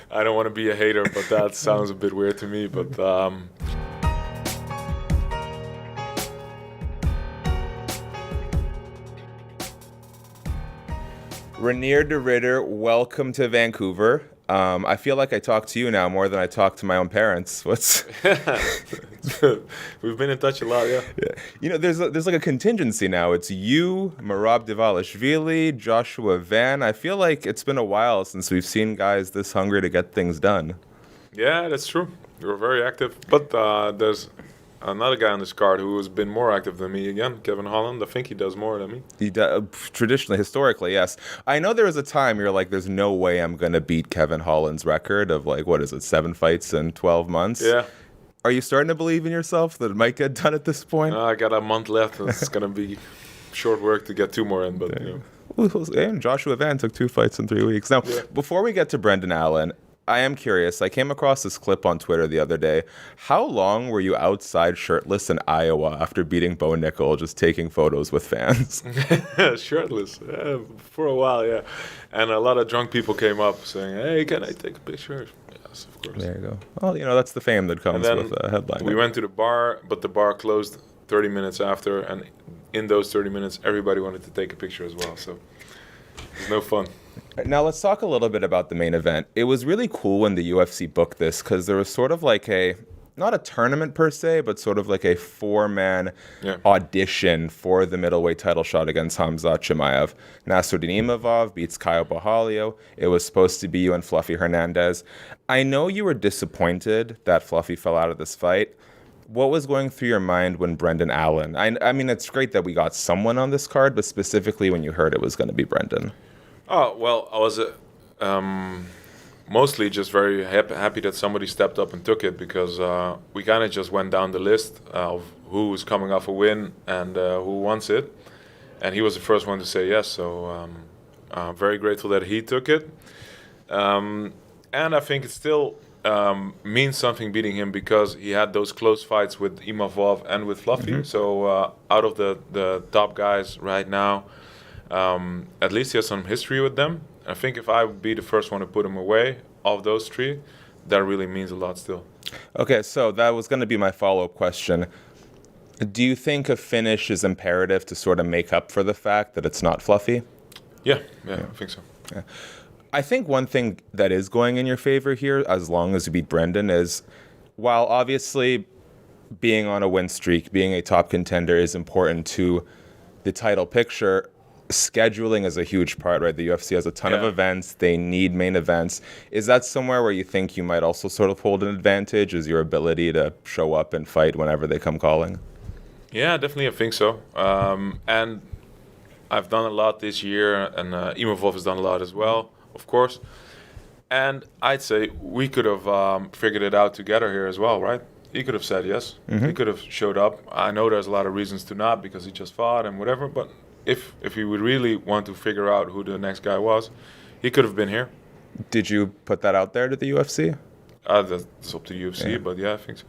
I don't want to be a hater, but that sounds a bit weird to me. But Reinier de Ridder, welcome to Vancouver. I feel like I talk to you now more than I talk to my own parents. We've been in touch a lot, yeah. You know, there's like a contingency now. It's you, Merab Dvalishvili, Joshua Van. I feel like it's been a while since we've seen guys this hungry to get things done. Yeah, that's true. You were very active. But there's another guy on this card who has been more active than me again, Kevin Holland. I think he does more than me. He traditionally, historically, yes. I know there was a time you're like, there's no way I'm going to beat Kevin Holland's record of 7 fights in 12 months? Yeah. Are you starting to believe in yourself that it might get done at this point? I got a month left. It's going to be short work to get 2 more in, but And Joshua Van took 2 fights in 3 weeks. Now, Before we get to Brendan Allen, I am curious. I came across this clip on Twitter the other day. How long were you outside shirtless in Iowa after beating Bo Nickel, just taking photos with fans? Shirtless, for a while, yeah. And a lot of drunk people came up saying, "Hey, can I take a picture?" Yes, of course. There you go. Well, that's the fame that comes with a headline. We went to the bar, but the bar closed 30 minutes after, and in those 30 minutes, everybody wanted to take a picture as well. So it was no fun. Now let's talk a little bit about the main event. It was really cool when the UFC booked this because there was sort of like not a tournament per se, but sort of like a 4-man audition for the middleweight title shot against Khamzat Chimaev. Nasruddin Imavov beats Caio Borralho. It was supposed to be you and Fluffy Hernandez. I know you were disappointed that Fluffy fell out of this fight. What was going through your mind when Brendan Allen? I mean, it's great that we got someone on this card, but specifically when you heard it was going to be Brendan. Oh, well, I was mostly just very happy that somebody stepped up and took it because we kind of just went down the list of who was coming off a win and who wants it. And he was the first one to say yes, so I'm very grateful that he took it. And I think it still means something beating him because he had those close fights with Imavov and with Fluffy. Mm-hmm. So out of the top guys right now, at least he has some history with them. I think if I would be the first one to put him away of those 3, that really means a lot still. Okay, so that was going to be my follow-up question. Do you think a finish is imperative to sort of make up for the fact that it's not Fluffy? Yeah, I think so. Yeah. I think one thing that is going in your favor here, as long as you beat Brendan, is while obviously being on a win streak, being a top contender is important to the title picture, scheduling is a huge part, right? The UFC has a ton of events. They need main events. Is that somewhere where you think you might also sort of hold an advantage, is your ability to show up and fight whenever they come calling? Yeah, definitely I think so. And I've done a lot this year, and Imavov has done a lot as well, of course. And I'd say we could have figured it out together here as well, right? He could have said yes. Mm-hmm. He could have showed up. I know there's a lot of reasons to not because he just fought and whatever, but if he would really want to figure out who the next guy was, he could have been here. Did you put that out there to the UFC? That's up to UFC, but yeah, I think so.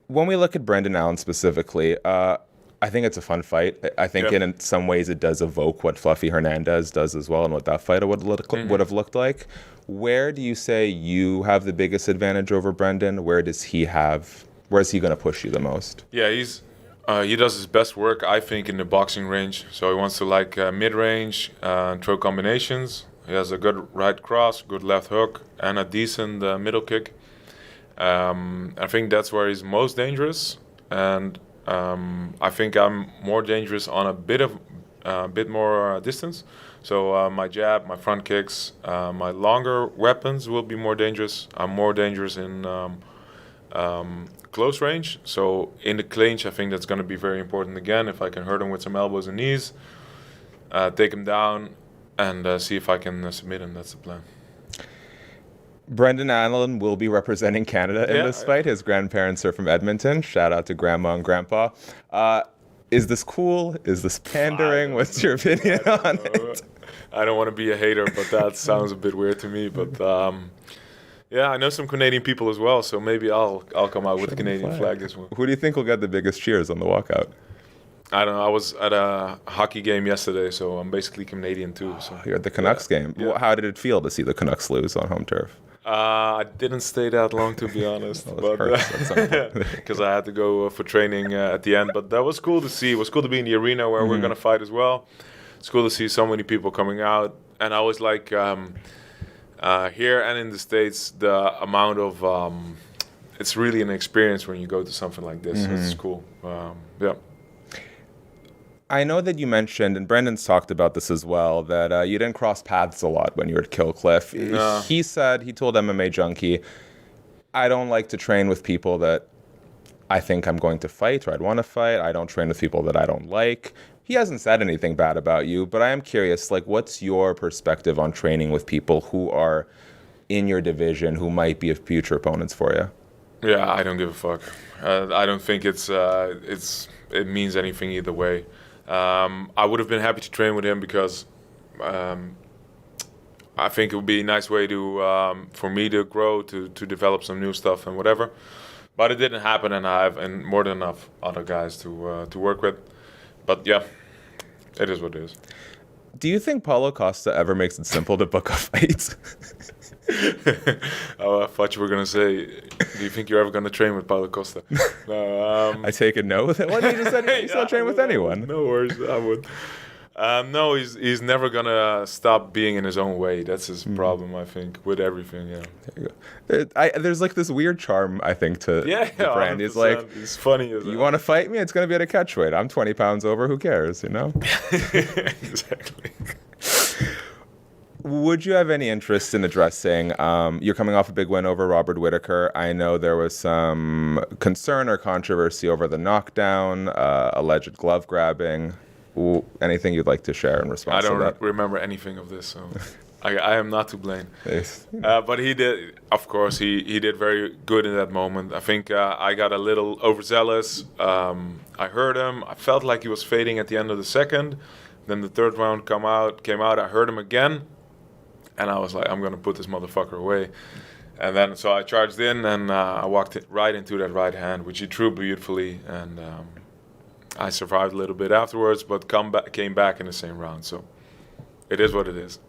When we look at Brendan Allen specifically, I think it's a fun fight. I think in some ways it does evoke what Fluffy Hernandez does as well and what that fight would have looked like. Where do you say you have the biggest advantage over Brendan? Where is he going to push you the most? Yeah, he does his best work, I think, in the boxing range. So he wants to mid-range, throw combinations. He has a good right cross, good left hook, and a decent middle kick. I think that's where he's most dangerous. And I think I'm more dangerous on a bit more distance. So my jab, my front kicks, my longer weapons will be more dangerous. I'm more dangerous in close range. So in the clinch, I think that's going to be very important again. If I can hurt him with some elbows and knees, take him down, and see if I can submit him. That's the plan. Brendan Allen will be representing Canada in this fight. His grandparents are from Edmonton. Shout out to Grandma and Grandpa. Is this cool? Is this pandering? What's your opinion on it? I don't want to be a hater, but that sounds a bit weird to me. But yeah, I know some Canadian people as well, so maybe I'll come out with the Canadian flag this one. Who do you think will get the biggest cheers on the walkout? I don't know. I was at a hockey game yesterday, so I'm basically Canadian too. So You're at the Canucks game. Yeah. Well, how did it feel to see the Canucks lose on home turf? I didn't stay that long, to be honest, Well, because I had to go for training at the end. But that was cool to see. It was cool to be in the arena where we're gonna fight as well. It's cool to see so many people coming out, and I was like, here and in the States, the amount of it's really an experience when you go to something like this. It's cool. Yeah. I know that you mentioned, and Brendan's talked about this as well, that you didn't cross paths a lot when you were at Kill Cliff. No. He told MMA Junkie, I don't like to train with people that I think I'm going to fight or I'd want to fight. I don't train with people that I don't like. He hasn't said anything bad about you, but I am curious, like, what's your perspective on training with people who are in your division who might be future opponents for you? Yeah, I don't give a fuck. I don't think it means anything either way. I would have been happy to train with him because I think it would be a nice way to for me to grow, to develop some new stuff and whatever. But it didn't happen, and I have more than enough other guys to work with. But yeah, it is what it is. Do you think Paulo Costa ever makes it simple to book a fight? Oh, I thought you were going to say, do you think you're ever going to train with Paulo Costa? No, I take a no with it. What did you just say? He's not train with anyone. No worries, I would. No, he's never going to stop being in his own way. That's his problem, I think, with everything, yeah. There you go. There's like this weird charm, I think, to the brand. He's like, he's funny. You want to fight me? It's going to be at a catch weight. I'm 20 pounds over. Who cares, you know? Exactly. Would you have any interest in addressing, you're coming off a big win over Robert Whittaker. I know there was some concern or controversy over the knockdown, alleged glove grabbing. Anything you'd like to share in response to that? I don't remember anything of this, so I am not to blame. Nice. But he did, of course, he did very good in that moment. I think I got a little overzealous. I heard him. I felt like he was fading at the end of the second. Then the third round came out. I heard him again. And I was like, I'm going to put this motherfucker away. And then, so I charged in, and I walked right into that right hand, which he threw beautifully. And I survived a little bit afterwards, but came back in the same round. So it is what it is.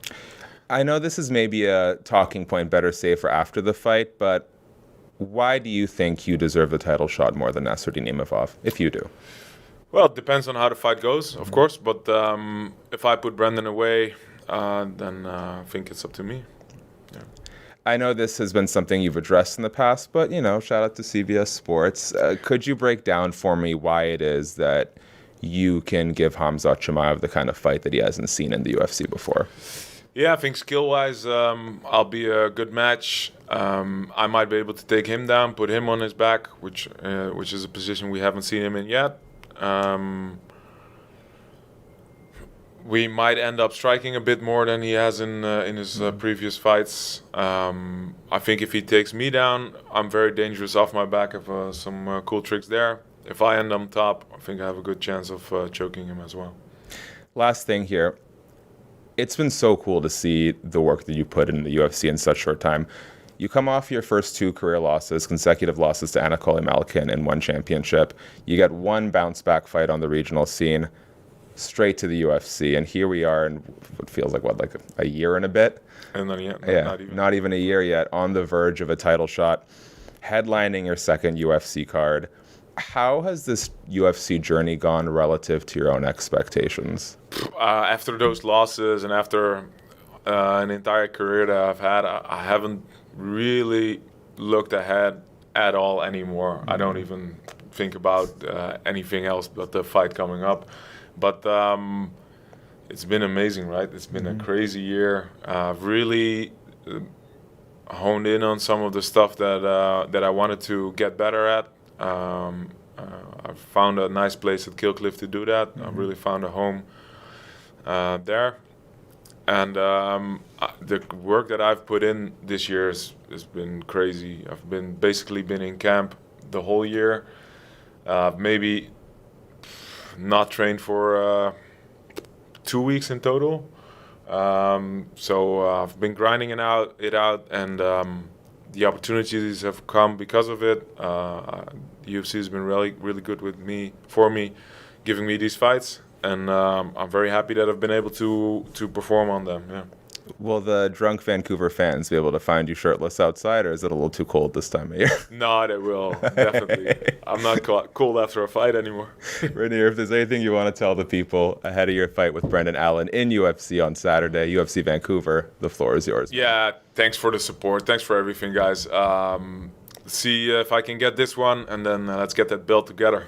I know this is maybe a talking point, better safer after the fight, but why do you think you deserve the title shot more than Nasruddin Imavov, if you do? Well, it depends on how the fight goes, of course. But if I put Brendan away, then I think it's up to me. Yeah. I know this has been something you've addressed in the past, but, you know, shout out to CBS Sports. Could you break down for me why it is that you can give Khamzat Chimaev the kind of fight that he hasn't seen in the UFC before? Yeah, I think skill-wise, I'll be a good match. I might be able to take him down, put him on his back, which is a position we haven't seen him in yet. We might end up striking a bit more than he has in his previous fights. I think if he takes me down, I'm very dangerous off my back. I have some cool tricks there. If I end on top, I think I have a good chance of choking him as well. Last thing here. It's been so cool to see the work that you put in the UFC in such short time. You come off your first 2 career losses, consecutive losses to Anatoly Malkin in 1 championship. You get 1 bounce-back fight on the regional scene, straight to the UFC, and here we are in what feels like, like a year and a bit? And then, not even a year yet, on the verge of a title shot, headlining your second UFC card. How has this UFC journey gone relative to your own expectations? After those losses and after an entire career that I've had, I haven't really looked ahead at all anymore. I don't even think about anything else but the fight coming up. But it's been amazing, right? It's been a crazy year. I've really honed in on some of the stuff that I wanted to get better at. I found a nice place at Kill Cliff to do that. I really found a home there. And the work that I've put in this year has been crazy. I've basically been in camp the whole year. Maybe not trained for 2 weeks in total. So I've been grinding it out, and the opportunities have come because of it. The UFC has been really, really good for me, giving me these fights, and I'm very happy that I've been able to perform on them. Yeah. Will the drunk Vancouver fans be able to find you shirtless outside, or is it a little too cold this time of year? No, they will, definitely. I'm not cold after a fight anymore. Reinier, if there's anything you want to tell the people ahead of your fight with Brendan Allen in UFC on Saturday, UFC Vancouver, the floor is yours. Yeah, thanks for the support. Thanks for everything, guys. See if I can get this one, and then let's get that belt together.